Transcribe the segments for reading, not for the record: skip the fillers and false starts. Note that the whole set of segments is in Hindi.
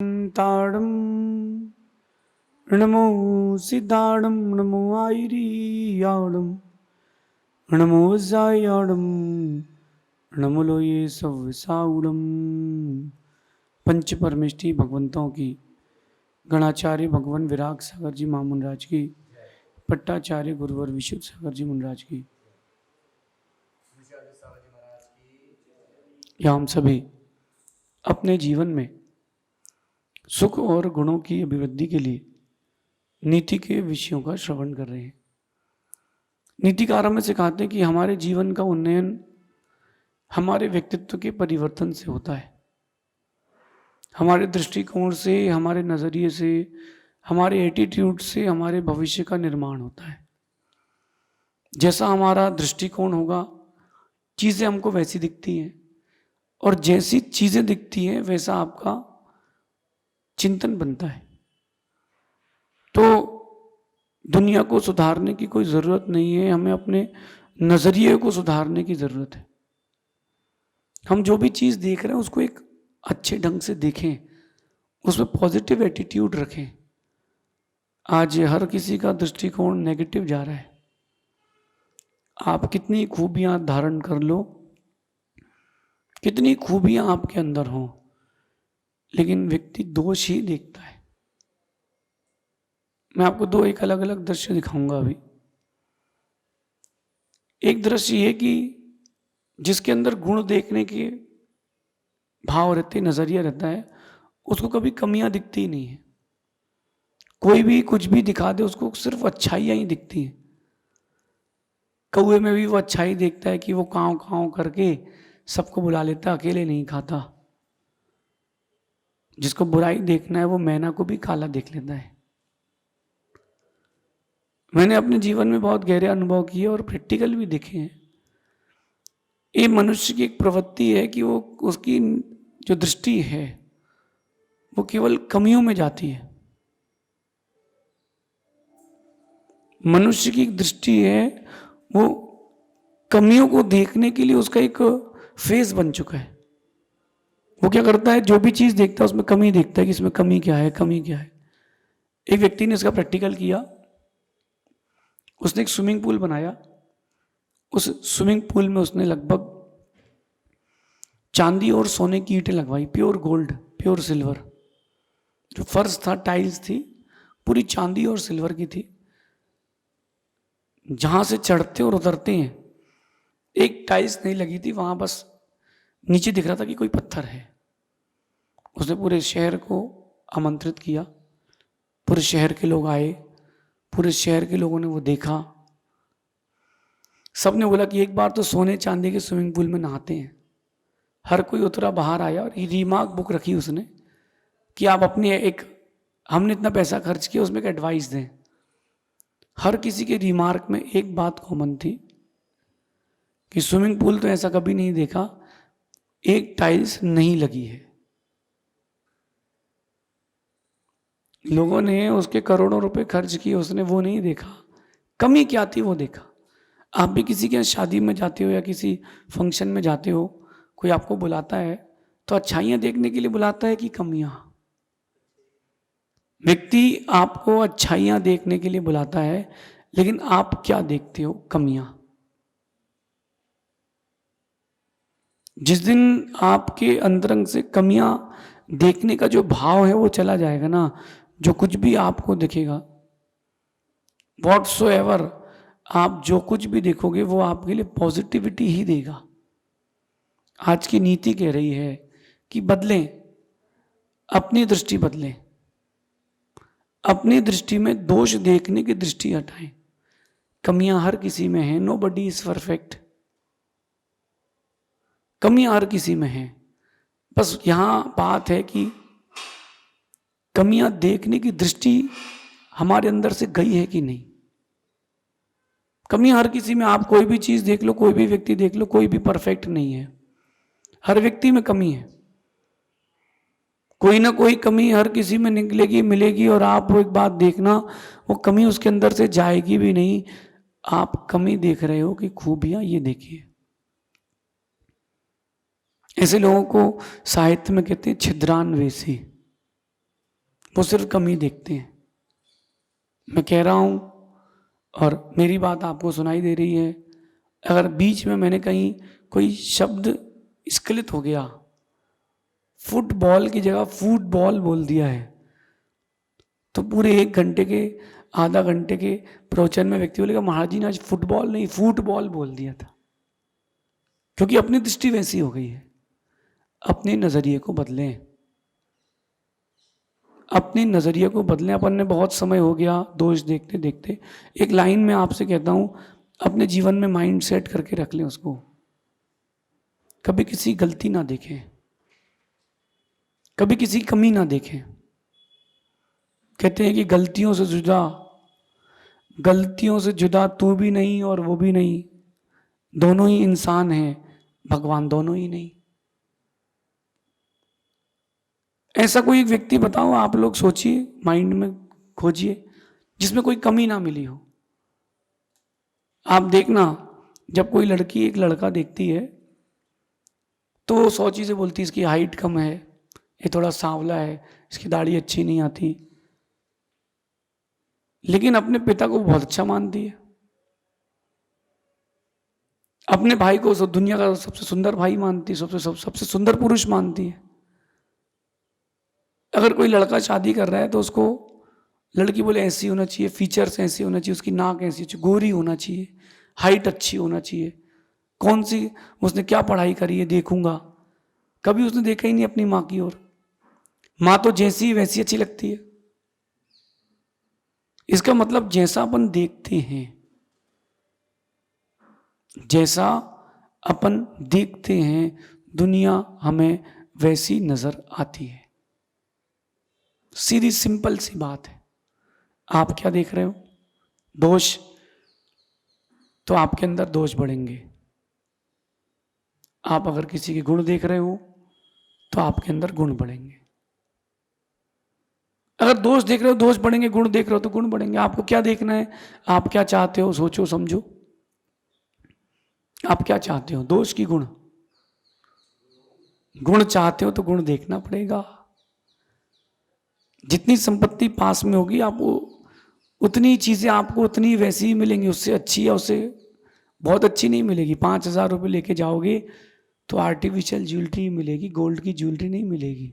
ताड़म नमो सिद्धाड़म नमो आयरियाड़म नमो जायाड़म नमो लोये सव्साउड़म। पंच परमेष्टि भगवंतों की, गणाचार्य भगवान विराग सागर जी महामुनराज की, पट्टाचार्य गुरुवर विशुद्ध सागर जी मुनराज की, या हम सभी अपने जीवन में सुख और गुणों की अभिवृद्धि के लिए नीति के विषयों का श्रवण कर रहे हैं। नीतिकार हमें सिखाते हैं कि हमारे जीवन का उन्नयन हमारे व्यक्तित्व के परिवर्तन से होता है। हमारे दृष्टिकोण से, हमारे नज़रिए से, हमारे एटीट्यूड से हमारे भविष्य का निर्माण होता है। जैसा हमारा दृष्टिकोण होगा, चीज़ें हमको वैसी दिखती हैं, और जैसी चीज़ें दिखती हैं वैसा आपका चिंतन बनता है। तो दुनिया को सुधारने की कोई ज़रूरत नहीं है, हमें अपने नज़रिए को सुधारने की ज़रूरत है। हम जो भी चीज़ देख रहे हैं उसको एक अच्छे ढंग से देखें, उसमें पॉजिटिव एटीट्यूड रखें। आज हर किसी का दृष्टिकोण नेगेटिव जा रहा है। आप कितनी खूबियां धारण कर लो, कितनी खूबियां आपके अंदर हों, लेकिन व्यक्ति दोष ही देखता है। मैं आपको दो एक अलग अलग दृश्य दिखाऊंगा अभी। एक दृश्य ये कि जिसके अंदर गुण देखने के भाव रहते, नजरिया रहता है, उसको कभी कमियां दिखती ही नहीं है। कोई भी कुछ भी दिखा दे, उसको सिर्फ अच्छाइयां ही दिखती हैं। कौए में भी वो अच्छाई देखता है कि वो काँव काँव करके सबको बुला लेता, अकेले नहीं खाता। जिसको बुराई देखना है वो मैना को भी काला देख लेता है। मैंने अपने जीवन में बहुत गहरे अनुभव किए और प्रैक्टिकल भी देखे हैं। ये मनुष्य की एक प्रवृत्ति है कि वो, उसकी जो दृष्टि है वो केवल कमियों में जाती है। मनुष्य की दृष्टि है वो कमियों को देखने के लिए उसका एक फेस बन चुका है। वो क्या करता है, जो भी चीज देखता है उसमें कमी देखता है कि इसमें कमी क्या है, कमी क्या है। एक व्यक्ति ने इसका प्रैक्टिकल किया। उसने एक स्विमिंग पूल बनाया। उस स्विमिंग पूल में उसने लगभग चांदी और सोने की ईंटें लगवाई, प्योर गोल्ड, प्योर सिल्वर। जो फर्श था, टाइल्स थी, पूरी चांदी और सिल्वर की थी। जहां से चढ़ते और उतरते हैं एक टाइल्स नहीं लगी थी, वहां बस नीचे दिख रहा था कि कोई पत्थर है। उसने पूरे शहर को आमंत्रित किया, पूरे शहर के लोग आए, पूरे शहर के लोगों ने वो देखा। सबने बोला कि एक बार तो सोने चांदी के स्विमिंग पूल में नहाते हैं। हर कोई उतरा, बाहर आया और रिमार्क बुक रखी उसने कि आप अपनी एक, हमने इतना पैसा खर्च किया, उसमें एक एडवाइस दें। हर किसी के रिमार्क में एक बात कॉमन थी कि स्विमिंग पूल तो ऐसा कभी नहीं देखा, एक टाइल्स नहीं लगी है। लोगों ने उसके करोड़ों रुपए खर्च किए, उसने वो नहीं देखा, कमी क्या थी वो देखा। आप भी किसी के शादी में जाते हो या किसी फंक्शन में जाते हो, कोई आपको बुलाता है तो अच्छाइयां देखने के लिए बुलाता है कि कमियां? व्यक्ति आपको अच्छाइयां देखने के लिए बुलाता है, लेकिन आप क्या देखते हो? कमियां। जिस दिन आपके अंतरंग से कमियां देखने का जो भाव है वो चला जाएगा ना, जो कुछ भी आपको दिखेगा, व्हाटसोएवर, आप जो कुछ भी देखोगे वो आपके लिए पॉजिटिविटी ही देगा। आज की नीति कह रही है कि बदलें, अपनी दृष्टि बदलें, अपनी दृष्टि में दोष देखने की दृष्टि हटाएं। कमियां हर किसी में हैं, नोबडी इज परफेक्ट। कमियां हर किसी में हैं, बस यहां बात है कि कमियां देखने की दृष्टि हमारे अंदर से गई है कि नहीं। कमियां हर किसी में, आप कोई भी चीज देख लो, कोई भी व्यक्ति देख लो, कोई भी परफेक्ट नहीं है। हर व्यक्ति में कमी है, कोई ना कोई कमी हर किसी में निकलेगी, मिलेगी। और आप वो एक बात देखना, वो कमी उसके अंदर से जाएगी भी नहीं। आप कमी देख रहे हो कि खूबियां ये देखिए। ऐसे लोगों को साहित्य में कहते हैं छिद्रान्वेषी। वो सिर्फ कमी देखते हैं। मैं कह रहा हूँ और मेरी बात आपको सुनाई दे रही है, अगर बीच में मैंने कहीं कोई शब्द स्खलित हो गया, फुटबॉल की जगह फुटबॉल बोल दिया है, तो पूरे 1 घंटे के, आधा घंटे के प्रवचन में व्यक्ति बोलेगा महाराज जी ने आज फुटबॉल नहीं फुटबॉल बोल दिया था। क्योंकि अपनी दृष्टि वैसी हो गई है। अपने नजरिए को बदलें, अपने नजरिए को बदलें। अपन ने बहुत समय हो गया दोष देखते देखते। एक लाइन में आपसे कहता हूं, अपने जीवन में माइंड सेट करके रख लें उसको, कभी किसी गलती ना देखें, कभी किसी कमी ना देखें। कहते हैं कि गलतियों से जुदा तू भी नहीं और वो भी नहीं, दोनों ही इंसान हैं, भगवान दोनों ही नहीं। ऐसा कोई एक व्यक्ति बताओ, आप लोग सोचिए, माइंड में खोजिए, जिसमें कोई कमी ना मिली हो। आप देखना, जब कोई लड़की एक लड़का देखती है तो वो 100 चीजें बोलती है, इसकी हाइट कम है, ये थोड़ा सांवला है, इसकी दाढ़ी अच्छी नहीं आती, लेकिन अपने पिता को बहुत अच्छा मानती है। अपने भाई को दुनिया का सबसे सुंदर भाई मानती है, सबसे सुंदर पुरुष मानती है। अगर कोई लड़का शादी कर रहा है तो उसको लड़की बोले ऐसी होना चाहिए, फीचर्स ऐसे होना चाहिए, उसकी नाक ऐसी चाहिए, गोरी होना चाहिए, हाइट अच्छी होना चाहिए, कौन सी उसने क्या पढ़ाई करी है देखूंगा। कभी उसने देखा ही नहीं अपनी माँ की ओर। माँ तो जैसी वैसी अच्छी लगती है। इसका मतलब जैसा अपन देखते हैं, जैसा अपन देखते हैं, दुनिया हमें वैसी नजर आती है। सीधी सिंपल सी बात है। आप क्या देख रहे हो? दोष, तो आपके अंदर दोष बढ़ेंगे। आप अगर किसी के गुण देख रहे हो तो आपके अंदर गुण बढ़ेंगे। अगर दोष देख रहे हो दोष बढ़ेंगे, गुण देख रहे हो तो गुण बढ़ेंगे। आपको क्या देखना है? आप क्या चाहते हो? सोचो समझो, आप क्या चाहते हो? दोष की गुण? गुण चाहते हो तो गुण देखना पड़ेगा। जितनी संपत्ति पास में होगी आपको उतनी चीजें आपको उतनी वैसी ही मिलेंगी, उससे अच्छी या उससे बहुत अच्छी नहीं मिलेगी। 5,000 रुपये लेके जाओगे तो आर्टिफिशियल ज्वेलरी मिलेगी, गोल्ड की ज्वेलरी नहीं मिलेगी।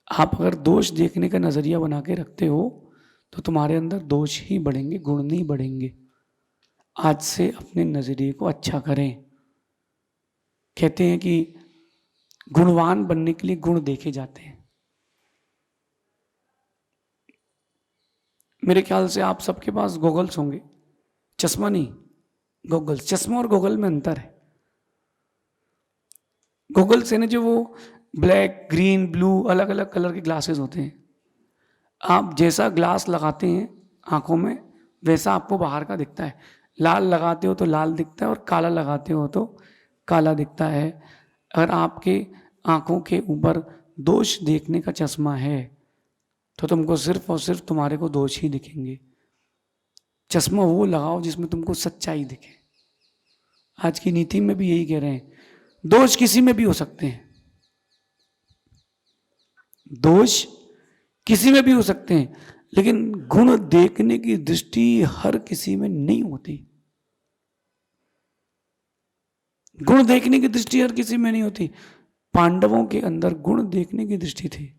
आप अगर दोष देखने का नजरिया बना के रखते हो तो तुम्हारे अंदर दोष ही बढ़ेंगे, गुण नहीं बढ़ेंगे। आज से अपने नजरिए को अच्छा करें। कहते हैं कि गुणवान बनने के लिए गुण देखे जाते हैं। मेरे ख्याल से आप सबके पास गॉगल्स होंगे, चश्मा नहीं, गॉगल्स। चश्मा और गॉगल में अंतर है। गॉगल्स है ना जो वो ब्लैक, ग्रीन, ब्लू अलग अलग कलर के ग्लासेस होते हैं। आप जैसा ग्लास लगाते हैं आंखों में वैसा आपको बाहर का दिखता है। लाल लगाते हो तो लाल दिखता है और काला लगाते हो तो काला दिखता है। अगर आपके आंखों के ऊपर दोष देखने का चश्मा है तो तुमको सिर्फ और सिर्फ तुम्हारे को दोष ही दिखेंगे। चश्मा वो लगाओ जिसमें तुमको सच्चाई दिखे। आज की नीति में भी यही कह रहे हैं, दोष किसी में भी हो सकते हैं, दोष किसी में भी हो सकते हैं, लेकिन गुण देखने की दृष्टि हर किसी में नहीं होती। गुण देखने की दृष्टि हर किसी में नहीं होती। पांडवों के अंदर गुण देखने की दृष्टि थी,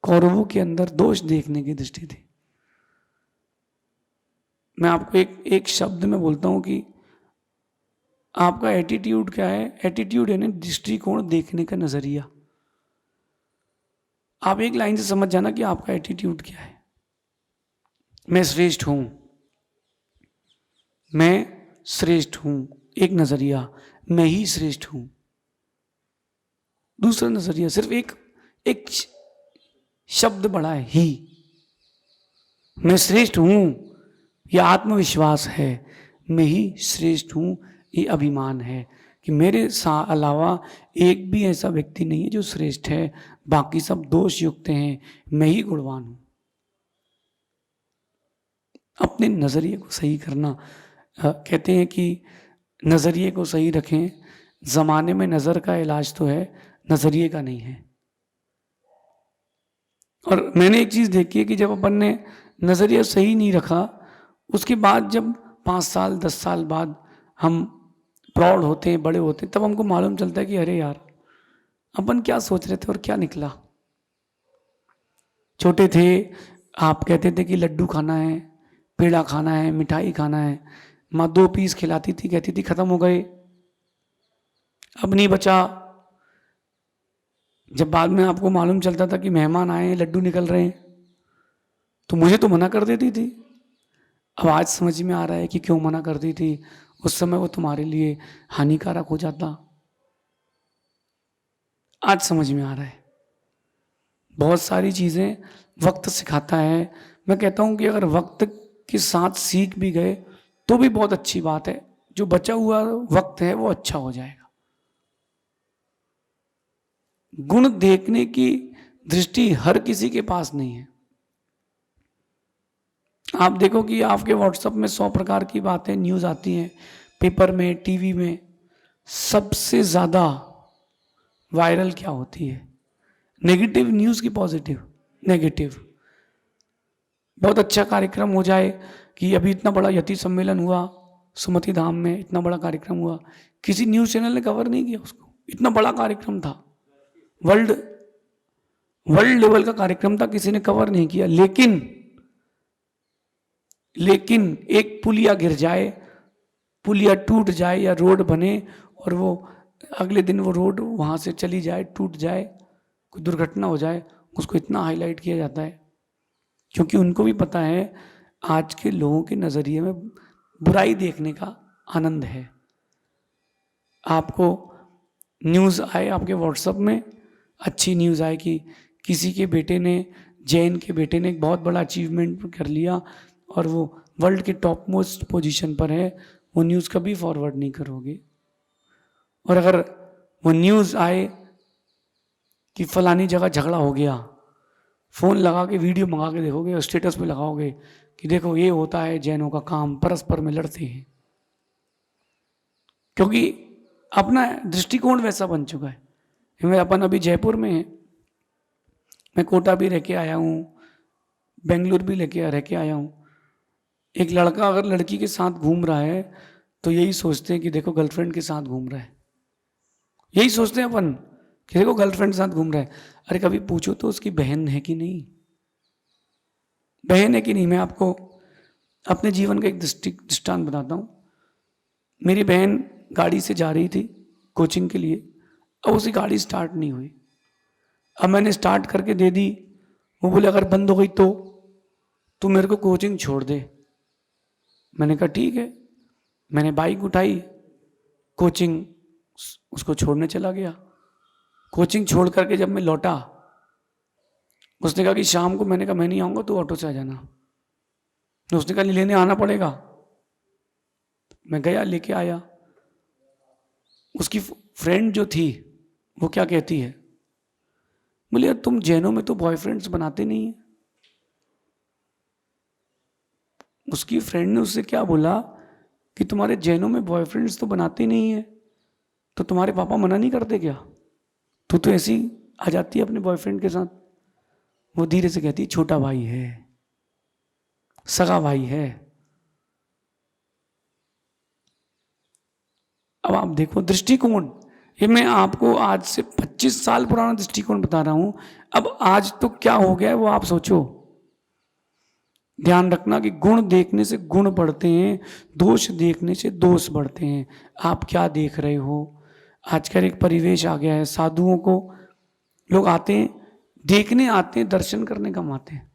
कौरवों के अंदर दोष देखने की दृष्टि थी। मैं आपको एक शब्द में बोलता हूं कि आपका एटीट्यूड क्या है। एटीट्यूड है ना दृष्टिकोण, देखने का नजरिया। आप एक लाइन से समझ जाना कि आपका एटीट्यूड क्या है। मैं श्रेष्ठ हूं, मैं श्रेष्ठ हूं, एक नजरिया, मैं ही श्रेष्ठ हूं। दूसरा नजरिया सिर्फ एक शब्द बड़ा है, ही। मैं श्रेष्ठ हूं, यह आत्मविश्वास है। मैं ही श्रेष्ठ हूं, ये अभिमान है कि मेरे अलावा एक भी ऐसा व्यक्ति नहीं है जो श्रेष्ठ है, बाकी सब दोष युक्त हैं, मैं ही गुणवान हूं। अपने नजरिए को सही करना। कहते हैं कि नजरिए को सही रखें। जमाने में नजर का इलाज तो है, नजरिए का नहीं है। और मैंने एक चीज़ देखी है कि जब अपन ने नज़रिया सही नहीं रखा, उसके बाद जब 5 साल 10 साल बाद हम प्रौढ़ होते हैं, बड़े होते हैं, तब हमको मालूम चलता है कि अरे यार, अपन क्या सोच रहे थे और क्या निकला। छोटे थे, आप कहते थे कि लड्डू खाना है, पेड़ा खाना है, मिठाई खाना है, माँ 2 पीस खिलाती थी, कहती थी खत्म हो गए, अब नहीं बचा। जब बाद में आपको मालूम चलता था कि मेहमान आए हैं, लड्डू निकल रहे हैं, तो मुझे तो मना कर देती थी। अब आज समझ में आ रहा है कि क्यों मना करती थी। उस समय वो तुम्हारे लिए हानिकारक हो जाता। आज समझ में आ रहा है। बहुत सारी चीज़ें वक्त सिखाता है। मैं कहता हूँ कि अगर वक्त के साथ सीख भी गए तो भी बहुत अच्छी बात है। जो बचा हुआ वक्त है वो अच्छा हो जाएगा। गुण देखने की दृष्टि हर किसी के पास नहीं है। आप देखो कि आपके व्हाट्सएप में 100 प्रकार की बातें न्यूज़ आती हैं, पेपर में, टीवी में। सबसे ज़्यादा वायरल क्या होती है? नेगेटिव न्यूज़ की पॉजिटिव? नेगेटिव। बहुत अच्छा कार्यक्रम हो जाए कि अभी इतना बड़ा यति सम्मेलन हुआ सुमति धाम में, इतना बड़ा कार्यक्रम हुआ, किसी न्यूज़ चैनल ने कवर नहीं किया उसको। इतना बड़ा कार्यक्रम था, वर्ल्ड वर्ल्ड लेवल का कार्यक्रम था, किसी ने कवर नहीं किया। लेकिन एक पुलिया गिर जाए, पुलिया टूट जाए या रोड बने और वो अगले दिन वो रोड वहाँ से चली जाए, टूट जाए, कोई दुर्घटना हो जाए, उसको इतना हाईलाइट किया जाता है क्योंकि उनको भी पता है आज के लोगों के नज़रिए में बुराई देखने का आनंद है। आपको न्यूज़ आए आपके व्हाट्सएप में, अच्छी न्यूज़ आए कि किसी के बेटे ने, जैन के बेटे ने एक बहुत बड़ा अचीवमेंट कर लिया और वो वर्ल्ड के टॉप मोस्ट पोजीशन पर है, वो न्यूज़ कभी फॉरवर्ड नहीं करोगे। और अगर वो न्यूज़ आए कि फलानी जगह झगड़ा हो गया, फ़ोन लगा के वीडियो मंगा के देखोगे और स्टेटस पे लगाओगे कि देखो ये होता है जैनों का काम, परस्पर में लड़ते हैं। क्योंकि अपना दृष्टिकोण वैसा बन चुका है। मैं अपन अभी जयपुर में है, मैं कोटा भी रह के आया हूँ, बेंगलुरु भी रह के आया हूँ। एक लड़का अगर लड़की के साथ घूम रहा है तो यही सोचते हैं कि देखो गर्लफ्रेंड के साथ घूम रहा है, यही सोचते हैं अपन कि देखो गर्लफ्रेंड के साथ घूम रहा है। अरे कभी पूछो तो उसकी बहन है कि नहीं, बहन है कि नहीं। मैं आपको अपने जीवन का एक दृष्टांत बताता हूँ। मेरी बहन गाड़ी से जा रही थी कोचिंग के लिए, अब उसकी गाड़ी स्टार्ट नहीं हुई। अब मैंने स्टार्ट करके दे दी, वो बोले अगर बंद हो गई तो मेरे को कोचिंग छोड़ दे। मैंने कहा ठीक है। मैंने बाइक उठाई, कोचिंग उसको छोड़ने चला गया। कोचिंग छोड़ करके जब मैं लौटा, उसने कहा कि शाम को, मैंने कहा मैं नहीं आऊँगा, तो ऑटो से आ जाना। तो उसने कहा लेने आना पड़ेगा। मैं गया, लेके आया। उसकी फ्रेंड जो थी वो क्या कहती है, बोले यार तुम जैनों में तो बॉयफ्रेंड्स बनाते नहीं है। उसकी फ्रेंड ने उससे क्या बोला कि तुम्हारे जैनों में बॉयफ्रेंड्स तो बनाते नहीं है, तो तुम्हारे पापा मना नहीं करते क्या? तू तो ऐसी आ जाती है अपने बॉयफ्रेंड के साथ। वो धीरे से कहती है छोटा भाई है, सगा भाई है। अब आप देखो दृष्टिकोण, ये मैं आपको आज से 25 साल पुराना दृष्टिकोण बता रहा हूं। अब आज तो क्या हो गया है वो आप सोचो। ध्यान रखना कि गुण देखने से गुण बढ़ते हैं, दोष देखने से दोष बढ़ते हैं। आप क्या देख रहे हो? आजकल एक परिवेश आ गया है, साधुओं को लोग आते हैं, देखने आते हैं, दर्शन करने कम आते हैं।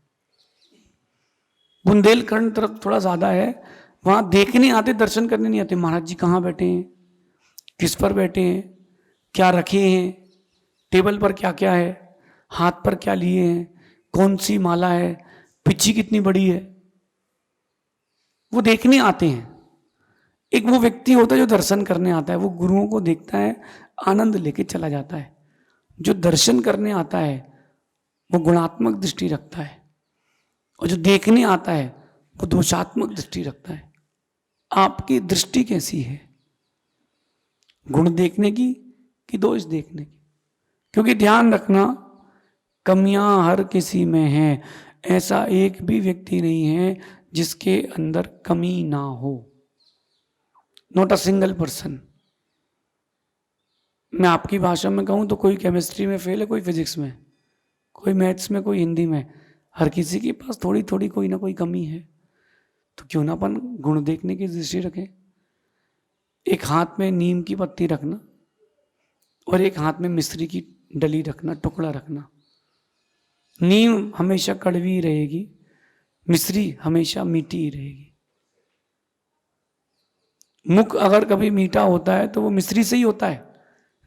बुंदेलखंड तरफ थोड़ा ज्यादा है, वहां देखने आते, दर्शन करने नहीं आते। महाराज जी कहाँ बैठे हैं, किस पर बैठे हैं, क्या रखे हैं, टेबल पर क्या क्या है, हाथ पर क्या लिए हैं, कौन सी माला है, पिच्ची कितनी बड़ी है, वो देखने आते हैं। एक वो व्यक्ति होता है जो दर्शन करने आता है, वो गुरुओं को देखता है, आनंद लेके चला जाता है। जो दर्शन करने आता है वो गुणात्मक दृष्टि रखता है, और जो देखने आता है वो दोषात्मक दृष्टि रखता है। आपकी दृष्टि कैसी है, गुण देखने की कि दोष देखने की? क्योंकि ध्यान रखना, कमियां हर किसी में हैं, ऐसा एक भी व्यक्ति नहीं है जिसके अंदर कमी ना हो। Not a single person. मैं आपकी भाषा में कहूं तो कोई केमिस्ट्री में फेल है, कोई फिजिक्स में, कोई मैथ्स में, कोई हिंदी में। हर किसी के पास थोड़ी थोड़ी कोई ना कोई कमी है। तो क्यों ना अपन गुण देखने की दृष्टि रखें। एक हाथ में नीम की पत्ती रखना और एक हाथ में मिश्री की डली रखना, टुकड़ा रखना। नीम हमेशा कड़वी रहेगी, मिश्री हमेशा मीठी ही रहेगी। मुख अगर कभी मीठा होता है तो वो मिश्री से ही होता है,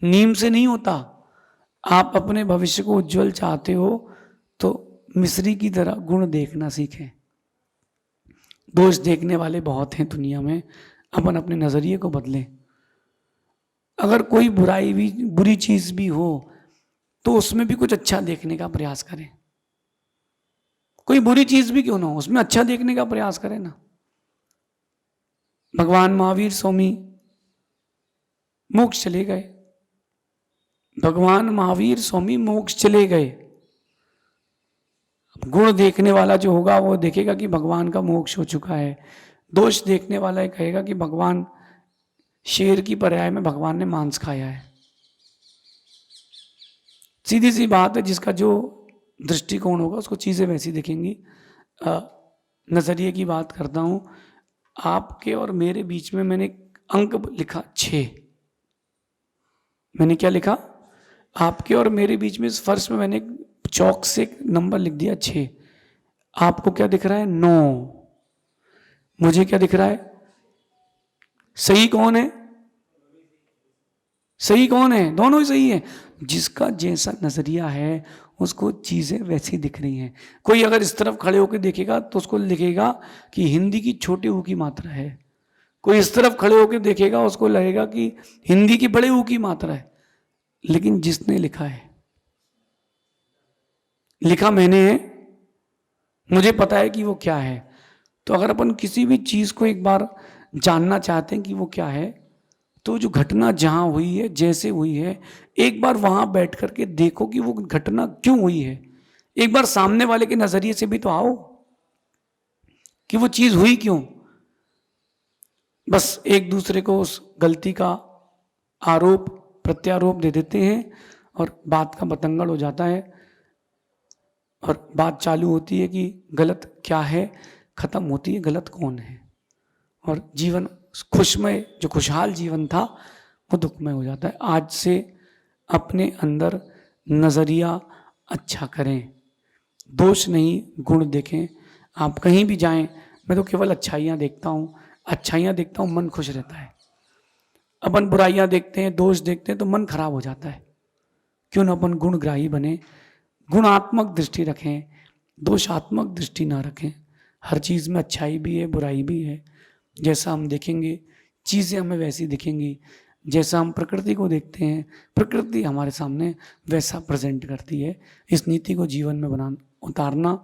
नीम से नहीं होता। आप अपने भविष्य को उज्जवल चाहते हो तो मिश्री की तरह गुण देखना सीखें। दोष देखने वाले बहुत हैं दुनिया में, अपन अपने नजरिए को बदलें। अगर कोई बुराई भी, बुरी चीज भी हो तो उसमें भी कुछ अच्छा देखने का प्रयास करें। कोई बुरी चीज भी क्यों ना हो, उसमें अच्छा देखने का प्रयास करें ना। भगवान महावीर स्वामी मोक्ष चले गए, भगवान महावीर स्वामी मोक्ष चले गए। गुण देखने वाला जो होगा वो देखेगा कि भगवान का मोक्ष हो चुका है। दोष देखने वाला ये कहेगा कि भगवान, शेर की पर्याय में भगवान ने मांस खाया है। सीधी सी बात है, जिसका जो दृष्टिकोण होगा उसको चीजें वैसी दिखेंगी। नजरिए की बात करता हूं, आपके और मेरे बीच में मैंने अंक लिखा 6। मैंने क्या लिखा? आपके और मेरे बीच में इस फर्श में मैंने चौक से एक नंबर लिख दिया 6। आपको क्या दिख रहा है? 9। मुझे क्या दिख रहा है? सही कौन है? सही कौन है? दोनों ही सही है। जिसका जैसा नजरिया है उसको चीजें वैसी दिख रही हैं। कोई अगर इस तरफ खड़े होकर देखेगा तो उसको लिखेगा कि हिंदी की छोटे ऊ की मात्रा है। कोई इस तरफ खड़े होकर देखेगा उसको लगेगा कि हिंदी की बड़े ऊ की मात्रा है। लेकिन जिसने लिखा है, लिखा मैंने है, मुझे पता है कि वो क्या है। तो अगर अपन किसी भी चीज को एक बार जानना चाहते हैं कि वो क्या है, तो जो घटना जहां हुई है, जैसे हुई है, एक बार वहां बैठ करके देखो कि वो घटना क्यों हुई है। एक बार सामने वाले के नजरिए से भी तो आओ कि वो चीज हुई क्यों। बस एक दूसरे को उस गलती का आरोप प्रत्यारोप दे देते हैं और बात का बतंगड़ हो जाता है और बात चालू होती है कि गलत क्या है, खत्म होती है गलत कौन है। और जीवन खुशमय, जो खुशहाल जीवन था, वो दुखमय हो जाता है। आज से अपने अंदर नजरिया अच्छा करें, दोष नहीं गुण देखें। आप कहीं भी जाएं, मैं तो केवल अच्छाइयाँ देखता हूँ, अच्छाइयाँ देखता हूँ, मन खुश रहता है। अपन बुराइयाँ देखते हैं, दोष देखते हैं तो मन खराब हो जाता है। क्यों ना अपन गुणग्राही बने, गुणात्मक दृष्टि रखें, दोषात्मक दृष्टि ना रखें। हर चीज़ में अच्छाई भी है, बुराई भी है। जैसा हम देखेंगे चीज़ें हमें वैसी दिखेंगी। जैसा हम प्रकृति को देखते हैं, प्रकृति हमारे सामने वैसा प्रेजेंट करती है। इस नीति को जीवन में उतारना।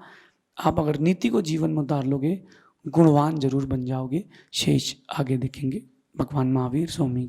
आप अगर नीति को जीवन में उतार लोगे, गुणवान जरूर बन जाओगे। शेष आगे देखेंगे। भगवान महावीर स्वामी।